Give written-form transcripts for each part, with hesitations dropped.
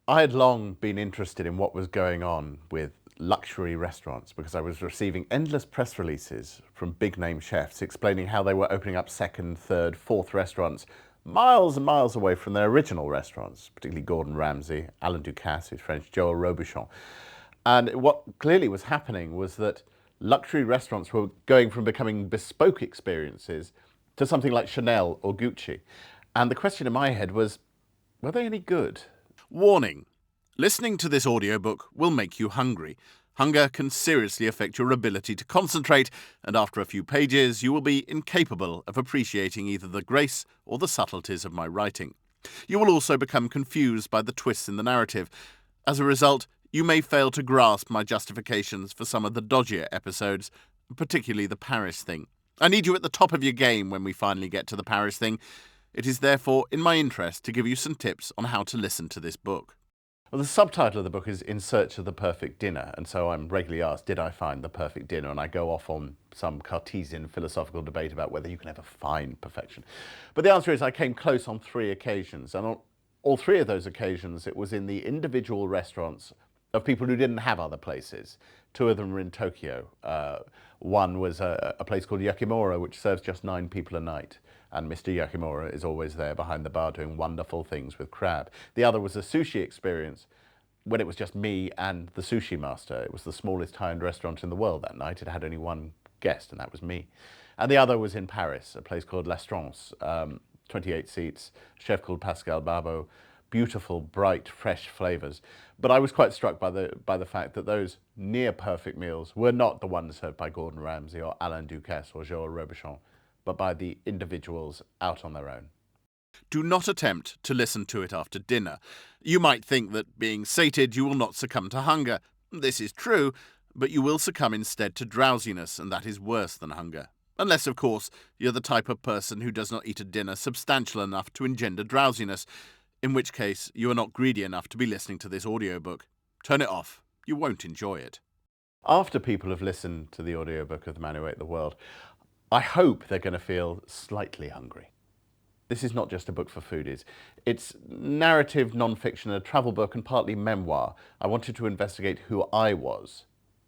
I had long been interested in what was going on with luxury restaurants because I was receiving endless press releases from big-name chefs explaining how they were opening up second, third, fourth restaurants miles and miles away from their original restaurants, particularly Gordon Ramsay, Alain Ducasse, who's French, Joel Robuchon. And what clearly was happening was that luxury restaurants were going from becoming bespoke experiences to something like Chanel or Gucci. And the question in my head was, were they any good? Warning. Listening to this audiobook will make you hungry. Hunger can seriously affect your ability to concentrate, and after a few pages you will be incapable of appreciating either the grace or the subtleties of my writing. You will also become confused by the twists in the narrative. As a result, you may fail to grasp my justifications for some of the dodgier episodes, particularly the Paris thing. I need you at the top of your game when we finally get to the Paris thing. It is therefore in my interest to give you some tips on how to listen to this book. Well, the subtitle of the book is In Search of the Perfect Dinner, and so I'm regularly asked, did I find the perfect dinner? And I go off on some Cartesian philosophical debate about whether you can ever find perfection. But the answer is I came close on 3 occasions, and on all 3 of those occasions it was in the individual restaurants of people who didn't have other places. 2 of them were in Tokyo. One was a place called Yakimura, which serves just 9 people a night. And Mr. Yakimura is always there behind the bar doing wonderful things with crab. The other was a sushi experience when it was just me and the sushi master. It was the smallest high-end restaurant in the world that night. It had only 1 guest, and that was me. And the other was in Paris, a place called L'Astrance, 28 seats, a chef called Pascal Barbot, beautiful, bright, fresh flavors. But I was quite struck by the fact that those near-perfect meals were not the ones served by Gordon Ramsay or Alain Ducasse or Joel Robuchon, but by the individuals out on their own. Do not attempt to listen to it after dinner. You might think that being sated you will not succumb to hunger. This is true, but you will succumb instead to drowsiness, and that is worse than hunger. Unless, of course, you're the type of person who does not eat a dinner substantial enough to engender drowsiness, in which case you are not greedy enough to be listening to this audiobook. Turn it off. You won't enjoy it. After people have listened to the audiobook of The Man Who Ate the World, I hope they're going to feel slightly hungry. This is not just a book for foodies. It's narrative non-fiction, a travel book, and partly memoir. I wanted to investigate who I was.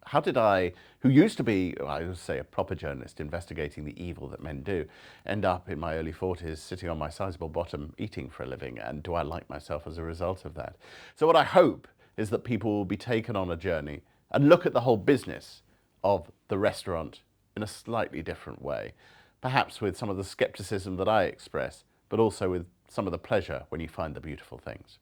How did I, who used to be, I would say, a proper journalist investigating the evil that men do, end up in my early 40s sitting on my sizable bottom eating for a living, and do I like myself as a result of that? So what I hope is that people will be taken on a journey and look at the whole business of the restaurant in a slightly different way, perhaps with some of the skepticism that I express, but also with some of the pleasure when you find the beautiful things.